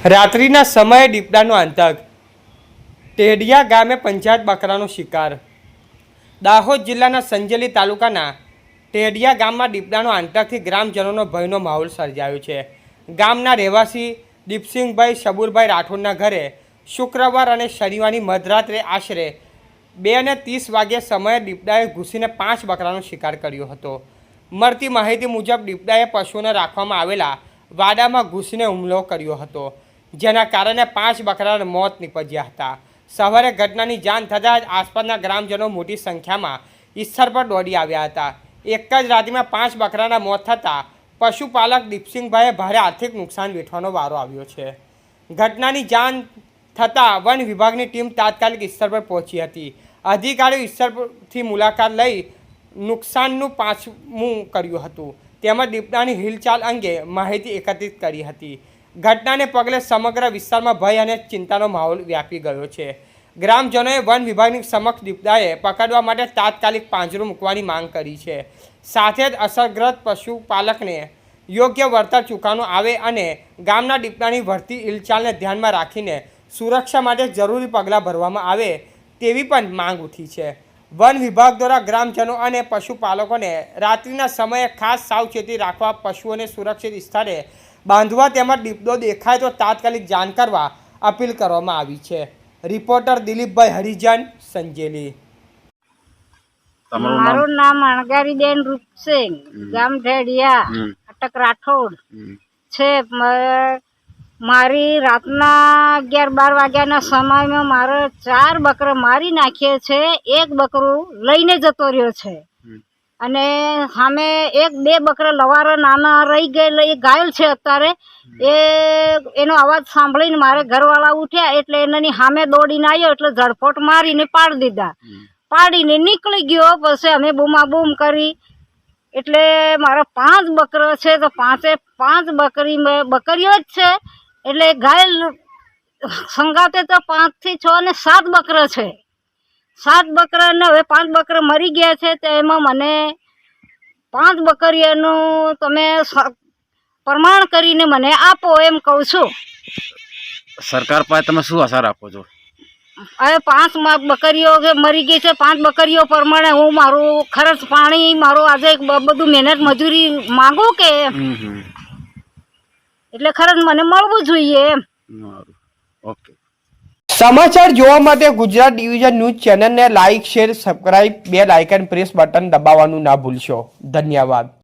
રાત્રિના સમયે દીપડાનો આતંક, ટેડિયા ગામે પંચાયત બકરાનો શિકાર। દાહોદ જિલ્લાના સંજેલી તાલુકાના ટેડિયા ગામમાં દીપડાનો આતંકથી ગ્રામજનોનો ભયનો માહોલ સર્જાયો છે। ગામના રહેવાસી દીપસિંહભાઈ શબુરભાઈ રાઠોડના ઘરે શુક્રવાર અને શનિવારની મધરાત્રે આશરે 2:30 વાગ્યે સમયે દીપડાએ ઘૂસીને 5 બકરાનો શિકાર કર્યો હતો। મળતી માહિતી મુજબ દીપડાએ પશુઓને રાખવામાં આવેલા વાડામાં ઘૂસીને હુમલો કર્યો હતો, જેના કારણે 5 બકરાના મોત નીપજ્યા હતા। સવારે ઘટનાની જાણ થતાં જ આસપાસના ગ્રામજનો મોટી સંખ્યામાં સ્થળ પર દોડી આવ્યા હતા। એક જ રાત્રિમાં 5 બકરાના મોત થતાં પશુપાલક દીપસિંહભાઈએ ભારે આર્થિક નુકસાન વેઠવાનો વારો આવ્યો છે। ઘટનાની જાણ થતાં વન વિભાગની ટીમ તાત્કાલિક સ્થળ પર પહોંચી હતી। અધિકારીઓ સ્થળ પરથી મુલાકાત લઈ નુકસાનનું પાંચમું કર્યું હતું, તેમજ દીપડાની હિલચાલ અંગે માહિતી એકત્રિત કરી હતી। ઘટનાને પગલે સમગ્ર વિસ્તારમાં ભય અને ચિંતાનો માહોલ વ્યાપી ગયો છે। ગ્રામજનોએ વન વિભાગની સમક્ષ દીપડાએ પકડવા માટે તાત્કાલિક પાંજરું મૂકવાની માંગ કરી છે। સાથે જ અસરગ્રસ્ત પશુપાલકને યોગ્ય વળતર ચૂકવવાનું આવે અને ગામના દીપડાની વધતી હિલચાલને ધ્યાનમાં રાખીને સુરક્ષા માટે જરૂરી પગલાં ભરવામાં આવે તેવી પણ માંગ ઉઠી છે। વન વિભાગ દ્વારા ગ્રામજનો અને પશુપાલકોને રાત્રિના સમયે ખાસ સાવચેતી રાખવા, પશુઓને સુરક્ષિત સ્થળે બાંધવા તેમજ દીપડો દેખાય તો તાત્કાલિક જાણ કરવા અપીલ કરવામાં આવી છે। રિપોર્ટર દિલીપભાઈ હરિજન, સંજેલી। મારું નામ અણગારીબેન રૂપસિંહ, ગામ ઢેડિયા, અટક રાઠોડ છે। મારી રાતના 11-12 વાગ્યાના સમયમાં મારે 4 બકરા મારી નાખીએ છે। એક બકરું લઈને જતો રહ્યો છે અને સામે 1-2 બકરા લવારા નાના રહી ગયેલા, એ ઘાયલ છે અત્યારે। એનો અવાજ સાંભળીને મારે ઘરવાળા ઉઠ્યા એટલે એની સામે દોડીને આવ્યો એટલે ઝડપટ મારીને પાડી દીધા। પાડીને નીકળી ગયો। પછી અમે બૂમાબૂમ કરી એટલે મારા 5 બકરા છે તો 5 બકરીઓ જ છે, એટલે ઘાયલ સંગાતે તો 5 થી 6 ને 7 બકરા છે। 7 બકરાને હવે 5 બકરા મરી ગયા છે, તો એમાં મને 5 બકરીઓનું તમે પ્રમાણ કરીને મને આપો એમ કહું છું। સરકાર પાસે તમે શું આશા રાખો છો? હવે 5 બકરીઓ મરી ગઈ છે, 5 બકરીઓ પ્રમાણે હું મારું ખર્ચ પાણી મારું આજે બધું મહેનત મજૂરી માંગુ કે એટલે ખર્ચ મને મળવું જોઈએ એમ। ઓકે। સમાચાર જોવા માટે ગુજરાત ડિવિઝન ન્યૂઝ ચેનલને like, share, subscribe, bell icon press button દબાવવાનું ના ભૂલશો। ધન્યવાદ।